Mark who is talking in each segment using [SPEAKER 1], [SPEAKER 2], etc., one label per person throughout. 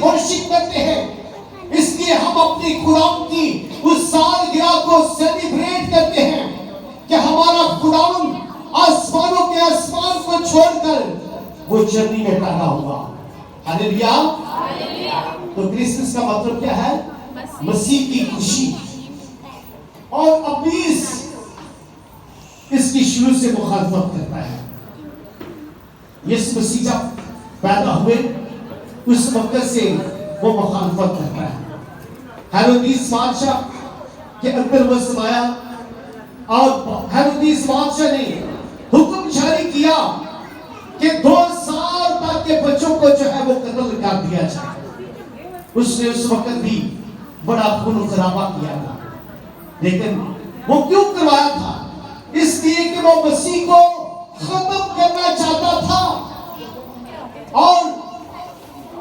[SPEAKER 1] Worship کرتے ہیں، اس لیے ہم اپنے خداوند کی اس سالگرہ کو سیلیبریٹ کرتے ہیں کہ ہمارا خداوند آسمانوں کے آسمان کو چھوڑ کر وہ زمین میں پیدا ہوا۔ ہاللیلویا۔ تو کرسمس کا مطلب کیا ہے؟ مسیح کی خوشی۔ اور ابلیس اس کی شروع سے مخالفت کرتا ہے۔ یسوع مسیح جب پیدا ہوئے اس وقت سے وہ مخالفت کرتا ہے۔ ہیرودیس بادشاہ کے اندر وہ سمایا اور ہیرودیس بادشاہ نے حکم جاری کیا کہ 2 سال تک کے بچوں کو جو ہے وہ قتل کر دیا جائے۔ اس نے اس وقت بھی بڑا خون خرابہ کیا تھا، لیکن وہ کیوں کروایا تھا؟ اس لیے کہ وہ مسیح کو ختم کرنا چاہتا تھا، اور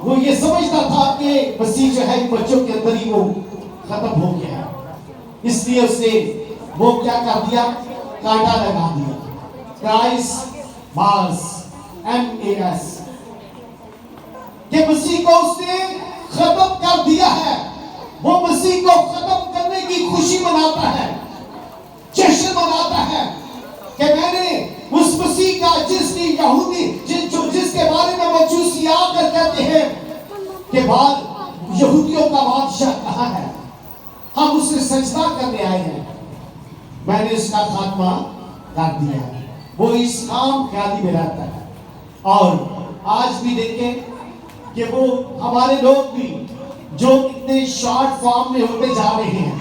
[SPEAKER 1] وہ یہ سمجھتا تھا کہ مسیح جو ہے بچوں کے اندر ہی وہ ختم ہو گیا ہے۔ اس لیے اس نے وہ کیا کر دیا؟ کانٹا لگا دیا۔ کرائسٹ ماس MAS کہ مسیح کو اس نے ختم کر دیا ہے۔ وہ مسیح کو ختم کرنے کی خوشی مناتا ہے، جشن مناتا ہے کہ میں نے اس مسیح کا جس کی یہودی جس کے بارے میں مجوسی آ کر کہتے ہیں کہ بعد یہودیوں کا بادشاہ کہاں ہے، ہم اسے سجدہ کرنے آئے ہیں، میں نے اس کا خاتمہ کر دیا۔ وہ اس خام خیالی میں رہتا ہے۔ اور آج بھی دیکھیں کہ وہ ہمارے لوگ بھی جو اتنے شارٹ فارم میں ہوتے جا رہے ہیں،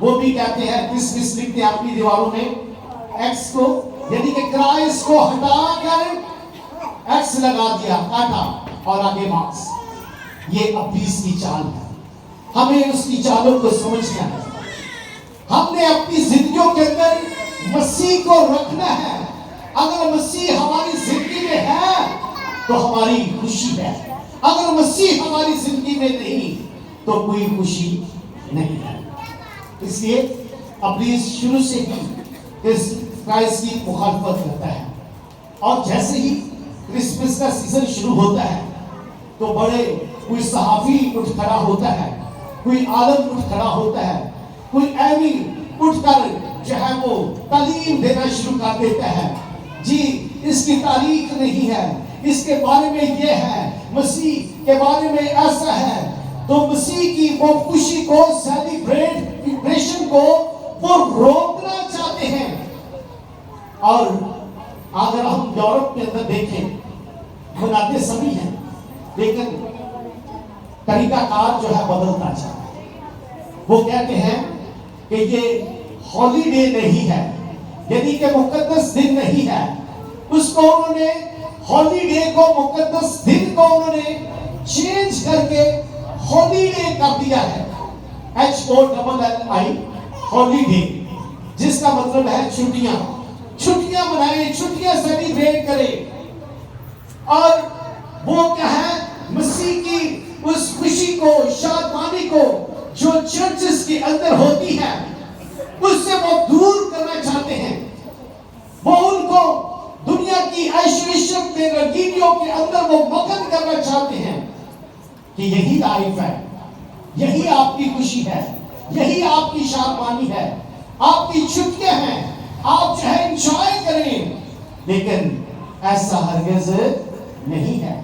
[SPEAKER 1] وہ بھی کہتے ہیں کرسمس لکھتے ہیں اپنی دیواروں میں ایکس کو، یعنی کہ کرائسٹ کو ہٹا کر ایکس لگا دیا، کاٹا اور آگے مارکس۔ یہ ابلیس کی چال ہے، ہمیں اس کی چالوں کو سمجھنا ہے۔ ہم نے اپنی زندگیوں کے اندر مسیح کو رکھنا ہے۔ اگر مسیح ہماری زندگی میں ہے تو ہماری خوشی ہے، اگر مسیح ہماری زندگی میں نہیں تو کوئی خوشی نہیں ہے۔ اس لیے ابلیس شروع سے ہی کرائسٹ کی مخالفت کرتا ہے، اور جیسے ہی کرسمس کا سیزن شروع ہوتا ہے تو بڑے کوئی صحافی اٹھ کھڑا ہوتا ہے، کوئی عالم اٹھ کھڑا ہوتا ہے، کوئی ایمی اٹھ کر جو ہے وہ تعلیم دینا شروع کر دیتا ہے، جی اس کی تاریخ نہیں ہے، اس کے بارے میں یہ ہے، مسیح کے بارے میں ایسا ہے۔ تو مسیح کی وہ خوشی کو سیلیبریشن کو وہ روکنا چاہتے ہیں۔ اور اگر ہم یورپ کے اندر دیکھیں، مناتے سبھی ہیں لیکن طریقہ کار جو ہے بدلتا جاتا ہے۔ وہ کہتے ہیں کہ یہ ہالیڈے نہیں ہے، یعنی کہ مقدس دن نہیں ہے، اس کو انہوں نے ہالیڈے کو، مقدس دن کو انہوں نے چینج کر کے ہالیڈے کر دیا ہے، HOLLI ہالیڈے، جس کا مطلب ہے چھٹیاں، چھٹیاں منائیں، چھٹیاں سیلیبریٹ کریں۔ اور وہ کیا ہے؟ مسیح کی اس خوشی کو، شادمانی کو جو چرچز کے اندر ہوتی ہے اس سے وہ دور کرنا چاہتے ہیں۔ وہ ان کو دنیا کی عیش و عشرت میں رنگینیوں کے اندر وہ مگن کرنا چاہتے ہیں کہ یہی لائف ہے، یہی آپ کی خوشی ہے، یہی آپ کی شادمانی ہے، آپ کی چھٹیاں ہیں، آپ جو ہے انجوائے کریں۔ لیکن ایسا ہرگز نہیں ہے۔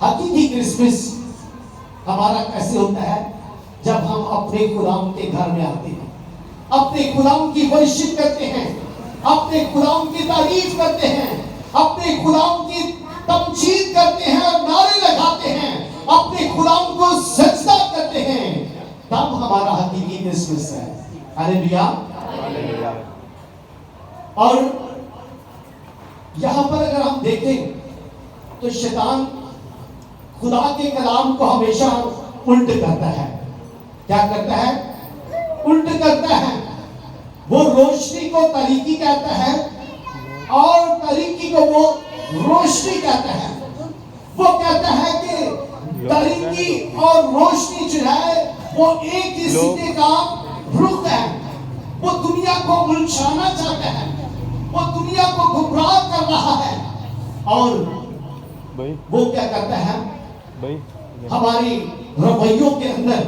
[SPEAKER 1] حقیقی کرسمس ہمارا کیسے ہوتا ہے؟ جب ہم اپنے خداوند کے گھر میں آتے ہیں، اپنے خداوند کی ورشپ کرتے ہیں، اپنے خداوند کی تعریف کرتے ہیں، اپنے خداوند کی تمجید کرتے ہیں اور نعرے لگاتے ہیں، اپنے خداوند کو سجدہ کرتے ہیں، تب ہمارا حقیقی کرسمس ہے۔ ہاللیلویا۔ اور یہاں پر اگر ہم دیکھیں تو شیطان خدا کے کلام کو ہمیشہ الٹ کرتا ہے۔ کیا کرتا ہے؟ الٹ کرتا ہے۔ وہ روشنی کو تاریکی کہتا ہے اور تاریکی کو وہ روشنی کہتا ہے۔ وہ کہتا ہے کہ تاریکی اور روشنی جو ہے وہ ایک ہی سکے کا رخ ہے۔ وہ دنیا کو الجھانا چاہتا ہے، وہ دنیا کو گمراہ کر رہا ہے۔ اور وہ کیا کرتا ہے؟ ہمارے رویوں کے اندر،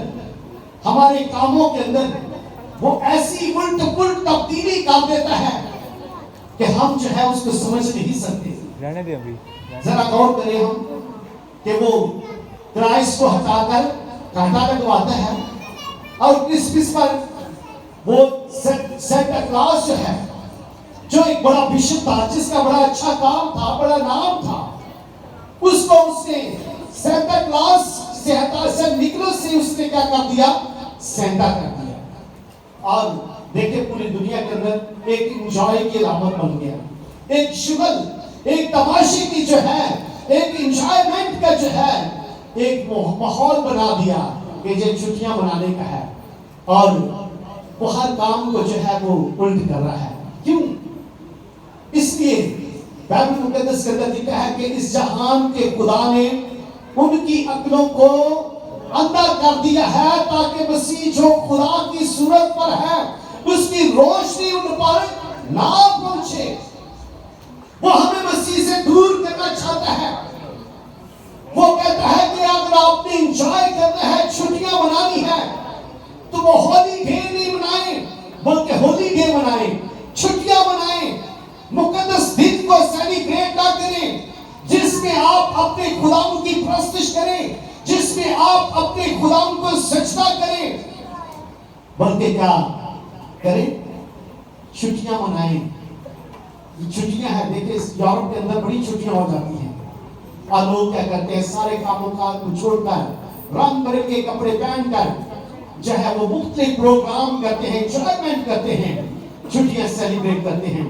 [SPEAKER 1] ہمارے کاموں کے اندر وہ ایسی الٹ پلٹ تبدیلی کر دیتا ہے کہ ہم جو ہے اس کو سمجھ نہیں سکتے. ذرا غور کریں ہم کہ وہ کرائسٹ کو ہٹا کر کانٹا لگواتا ہے، اور کرسمس پر وہ سینٹا کلاس جو ہے، جو ایک بڑا بشپ تھا، جس کا بڑا اچھا کام تھا، بڑا نام تھا، اس کو اس نے سینٹا کلاس سے ہٹا، سینٹ نکلس سے اس نے کیا کر دیا؟ سینٹا کر دیا. اور دیکھیں پوری دنیا کے اندر ایک انجوائے کی علامت بن گیا، ایک شغل، ایک تماشے کی جو ہے، ایک انجوائمنٹ کا جو ہے ایک ماحول بنا دیا کہ یہ چھٹیاں منانے کا ہے، اور وہ ہر کام کو جو ہے وہ الٹ کر رہا ہے. کیوں؟ اس لیے بائبل مقدس کے اندر لکھا ہے کہ اس جہان کے خدا نے ان کی عقلوں کو اندھا کر دیا ہے تاکہ مسیح جو خدا کی صورت پر ہے اس کی روشنی ان پر نہ پہنچے. وہ ہمیں مسیح سے دور کرنا چاہتا ہے. وہ کہتا ہے کہ اگر آپ نے انجوائے کرنا ہے، چھٹیاں منانی ہے، تو وہ ہولی ڈے نہیں منائیں بلکہ ہولی ڈے منائیں، چھٹیاں منائیں. مقدس دن کو سیلیبریٹ نہ کریں جس میں آپ اپنے خدا کی پرستش کریں، جس میں آپ اپنے خدا کو سجدہ کریں، بلکہ کیا کریں؟ چھٹیاں منائیں. چھٹیاں ہیں، دیکھیں یورپ کے اندر بڑی چھٹیاں ہو جاتی ہیں، اور لوگ کیا کرتے ہیں؟ سارے کاموں کاج کو چھوڑ کر، رنگ برنگے کپڑے پہن کر جو ہے وہ مختلف پروگرام کرتے ہیں، انجوائمنٹ کرتے ہیں، چھٹیاں سیلیبریٹ کرتے ہیں.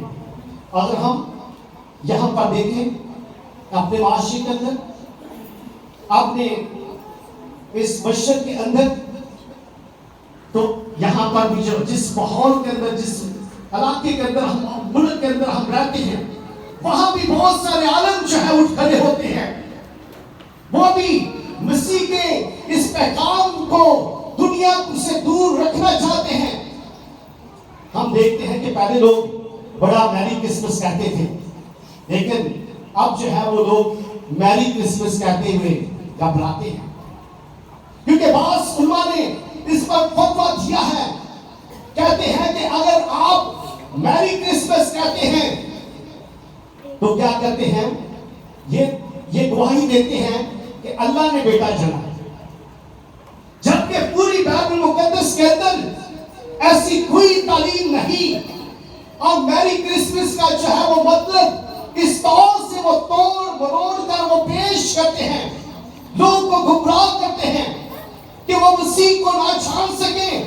[SPEAKER 1] اگر ہم یہاں پر دیکھیں اپنے معاشرے کے اندر، اپنے اس بشر کے اندر، تو یہاں پر بھی جو جس ماحول کے اندر، جس علاقے کے اندر، ہم ملک کے اندر ہم رہتے ہیں، وہاں بھی بہت سارے عالم جو ہے اٹھ کھڑے ہوتے ہیں. وہ بھی مسیح کے اس پیغام کو دنیا سے دور رکھنا چاہتے ہیں. ہم دیکھتے ہیں کہ پہلے لوگ بڑا میری کرسمس کہتے تھے، لیکن اب جو ہے وہ لوگ میری کرسمس کہتے ہوئے گھبراتے ہیں، کیونکہ بعض علماء نے اس پر فتویٰ دیا ہے. کہتے ہیں کہ اگر آپ میری کرسمس کہتے ہیں تو کیا کرتے ہیں؟ یہ گواہی دیتے ہیں کہ اللہ نے بیٹا جنا، جبکہ پوری بائبل مقدس کے اندر ایسی کوئی تعلیم نہیں. اور میری کرسمس کا جو ہے وہ مطلب اس طور سے وہ توڑ مروڑ کر وہ پیش کرتے ہیں، لوگ کو گمراہ کرتے ہیں کہ وہ مسیح کو نہ جان سکے،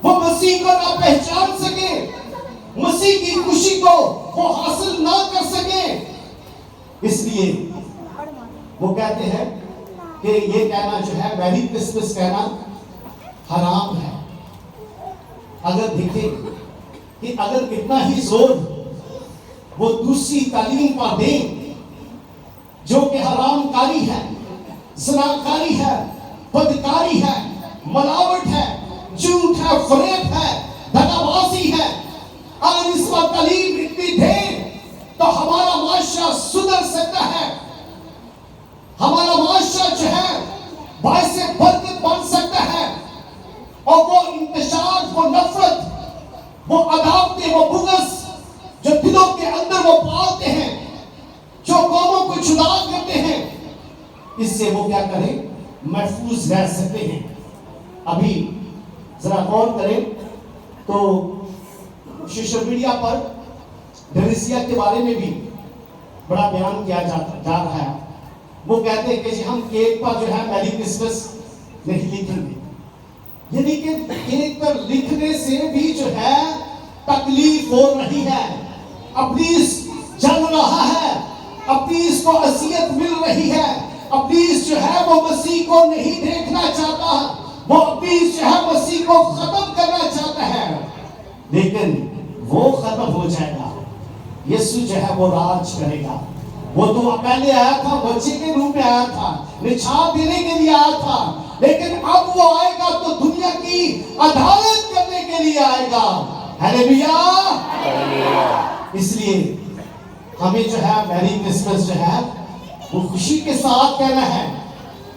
[SPEAKER 1] وہ مسیح کو نہ پہچان سکے، مسیح کی خوشی کو وہ حاصل نہ کر سکے. اس لیے وہ کہتے ہیں کہ یہ کہنا جو ہے میری کرسمس کہنا حرام ہے. اگر دیکھیں کہ اگر اتنا ہی زور وہ دوسری تعلیم پر دیں جو کہ حرام کاری ہے، زناکاری ہے، بدکاری ہے، ملاوٹ ہے، جھوٹ ہے، فریب ہے، دغا بازی ہے، اگر اس پر تعلیم اتنی دیں تو ہمارا معاشرہ سدھر سکتا ہے، ہمارا معاشرہ جو ہے باعث برکت بن سکتا ہے. اور وہ انتشار، وہ نفرت، وہ عداوتیں، وہ بغض جو دلوں کے اندر وہ پالتے ہیں، جو قوموں کو جدا کرتے ہیں، اس سے وہ کیا کریں؟ محفوظ رہ سکتے ہیں. ابھی ذرا غور کریں تو سوشل میڈیا پر ڈریسیا کے بارے میں بھی بڑا بیان کیا جا رہا ہے. وہ کہتے ہیں کہ ہم کیک پر جو ہے میری کرسمس نہیں لکھیں گے، یعنی کہ کیک پر لکھنے سے بھی جو ہے تکلیف ہو رہی ہے، ابلیس جل رہا ہے، ابلیس کو اذیت مل رہی ہے. ابلیس جو ہے وہ مسیح کو نہیں دیکھنا چاہتا، وہ ابلیس جو ہے مسیح کو ختم کرنا چاہتا ہے. لیکن وہ ختم ہو جائے گا، یسوع جو ہے وہ راج کرے گا. وہ تو پہلے آیا تھا بچے کے روپ میں آیا تھا، نچھاور دینے کے لیے آیا تھا، لیکن اب وہ آئے گا تو دنیا کی عدالت کرنے کے لیے آئے گا. ہلیلویا. اس لیے ہمیں جو ہے میری کرسمس جو ہے وہ خوشی کے ساتھ کہنا ہے،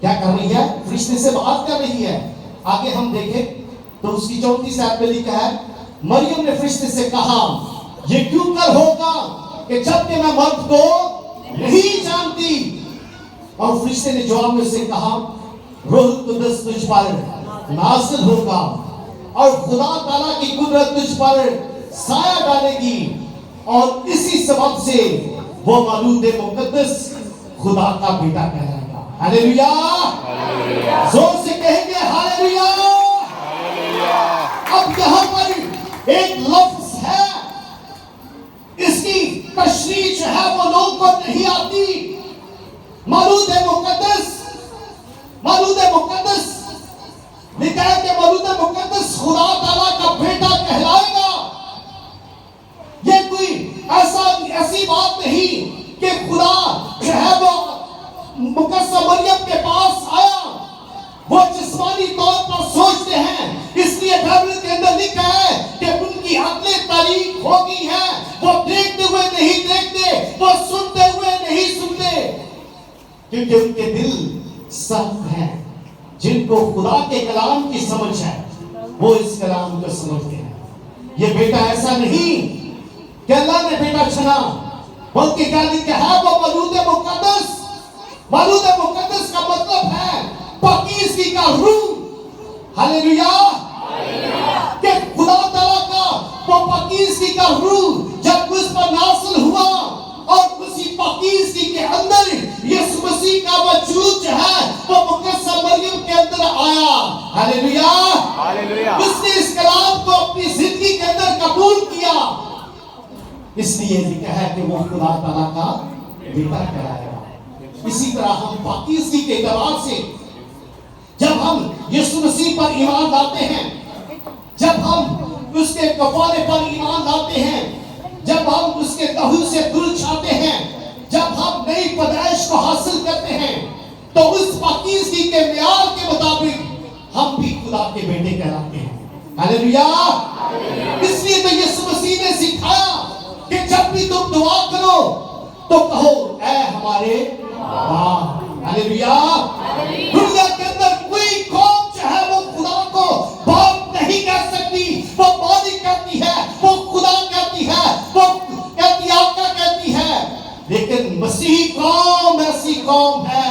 [SPEAKER 1] کیا کر رہی ہے؟ فرشتے سے بات کر رہی ہے. آگے ہم دیکھیں تو اس کی 34 آیت میں لکھا ہے مریم نے فرشتے سے کہا یہ کیوں کر ہوگا کہ جب کہ میں مرد کو نہیں جانتی. اور فرشتے نے جواب میں سے کہا روح القدس تجھ پر نازل ہوگا اور خدا تعالیٰ کی قدرت تجھ پر سایہ ڈالے گی اور اسی سبب سے وہ مولود مقدس خدا کا بیٹا کہلائے گا. ہاللیلویہ. زور سے کہیں گے ہاللیلویہ. اب یہاں پر ایک لفظ ہے اس کی تشریح جو ہے وہ لوگوں کو نہیں آتی. مولود مقدس لکھا ہے کہ مولود مقدس خدا تعالیٰ کا بیٹا کہلائے گا. یہ کوئی ایسی بات نہیں کہ خدا جو ہے وہ مقدسہ مریم کے پاس آیا. وہ جسمانی طور پر سوچتے ہیں اس لیے بائبل کے اندر لکھا ہے کہ ان کی عقلیں تاریک ہو گئی ہیں. وہ دیکھتے ہوئے نہیں دیکھتے, وہ سنتے ہوئے نہیں سنتے, کیونکہ ان کے دل سخت ہیں. جن کو خدا کے کلام کی سمجھ ہے وہ اس کلام کو سمجھتے ہیں. یہ بیٹا ایسا نہیں کہ اللہ نے بیٹا چنا, بلکہ کیا لکھا ہے وہ مولود مقدس. مولود مقدس کا مطلب ہے پاکیزگی کا روح. ہاللیلویہ. کہ خدا تعالیٰ کا وہ پاکیزگی کا روح جب اس پر نازل ہوا اور اسی پاکیزگی کے اندر یسوع مسیح کا وجود جو ہے وہ مقدسہ مریم کے اندر آیا. ہاللیلویہ. اس نے اس کلام کو اپنی زندگی کے اندر قبول کیا. اس لیے لکھا ہے کہ وہ خدا تعالیٰ کا بیٹا کہلائے گا. اسی طرح ہم پاکیزگی کے اعتبار سے جب ہم یسوع مسیح پر ایمان لاتے ہیں, جب ہم اس کے کفارے پر ایمان لاتے ہیں, جب ہم اس کے لہو سے دل چاہتے ہیں, جب ہم نئی پیدائش کو حاصل کرتے ہیں, تو اس پاکیزگی کے معیار کے مطابق ہم بھی خدا کے بیٹے کہلاتے ہیں. ہاللیلویہ. اس لیے تو یسوع مسیح نے سکھایا کہ جب بھی تم دعا کرو تو کہو اے ہمارے باپ. ہاللیلویہ. دنیا کے اندر کوئی قوم جو ہے وہ خدا کو باپ نہیں کہہ سکتی. وہ مالک کہتی ہے, وہ خدا کہتی ہے, وہ کہتی آقا کہتی ہے. لیکن مسیحی قوم ایسی قوم ہے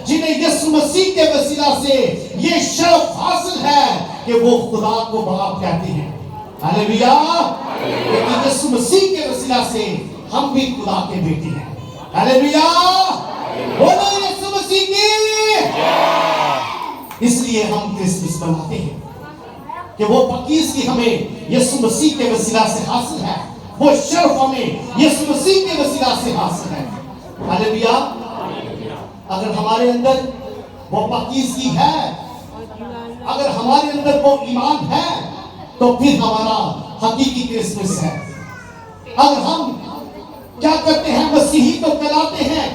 [SPEAKER 1] جنہیں یسوع مسیح کے وسیلہ سے یہ شرف حاصل ہے کہ وہ خدا کو باپ کہتے ہیں. ہاللیلویہ. لیکن یسوع مسیح کے وسیلہ سے ہم بھی خدا کے بیٹے ہیں. ہاللیلویہ. بولو یسوع مسیح کی. اس لیے ہم کرسمس مناتے ہیں کہ وہ پاکیزگی ہمیں یسوع مسیح کے وسیلہ سے حاصل ہے, وہ شرف ہمیں یسوع مسیح کے وسیلہ سے حاصل ہے. ہاللیلویہ. اگر ہمارے اندر وہ پاکیزگی ہے, اگر ہمارے اندر وہ ایمان ہے, تو پھر ہمارا حقیقی کرسمس ہے. اگر ہم کیا کرتے ہیں, مسیحی تو کہلاتے ہیں,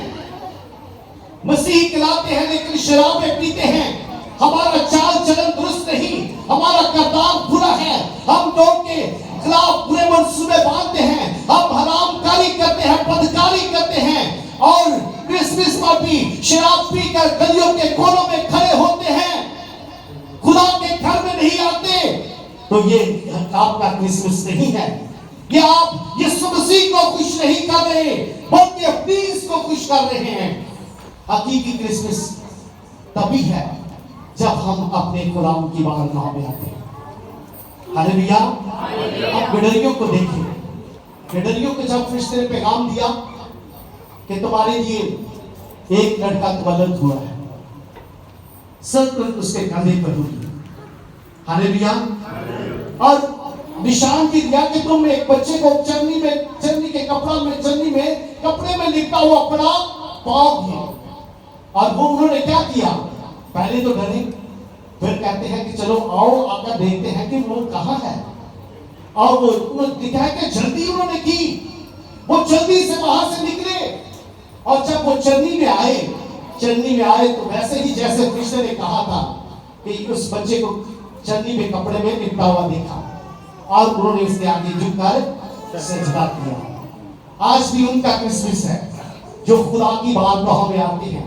[SPEAKER 1] مسیحی کہلاتے ہیں لیکن شرابیں پیتے ہیں, ہمارا چال چلن درست نہیں, ہمارا کردار برا ہے, ہم لوگ کے خلاف برے منصوبے باندھتے ہیں, ہم حرام کاری کرتے ہیں, بدکاری کرتے ہیں, اور کرسمس پر بھی شراب پی کر گلیوں کے کونوں میں کھڑے ہوتے ہیں, خدا کے گھر میں نہیں آتے, تو یہ آپ کا کرسمس نہیں ہے. یہ آپ یسوع مسیح کو خوش نہیں کر رہے بلکہ ابلیس کو خوش کر رہے ہیں. حقیقی کرسمس تبھی ہے جب ہم اپنے خدا کی بارگاہ میں آتے ہیں. ہاللیلویہ. آپ گڈریوں کو دیکھیں, گڈریوں کو جب فرشتے نے پیغام دیا کہ تمہارے لیے ایک لڑکا تولد ہوا ہے, سر پر اس کے کندھے پر ہوئی. ہاللیلویہ. اور نشان بھی دیا کہ تم ایک بچے کو چرنی کے کپڑے میں لپٹا ہوا پڑا پاؤ گے. اور وہ انہوں نے کیا کیا, پہلے تو ڈرے, پھر کہتے ہیں کہ چلو آؤ آ کر دیکھتے ہیں کہ وہ کہاں ہے. اور وہ دکھا ہے کہ جلدی انہوں نے کی, وہ جلدی سے وہاں سے نکلے, اور جب وہ چرنی میں آئے تو ویسے ہی جیسے فرشتے نے کہا تھا کہ اس بچے کو چرنی میں کپڑے میں لپٹا ہوا دیکھا, اور انہوں نے اس کے آگے جھک کر سجدہ کیا. آج بھی ان کا کرسمس ہے جو خدا کی بارگاہ میں آتے ہیں,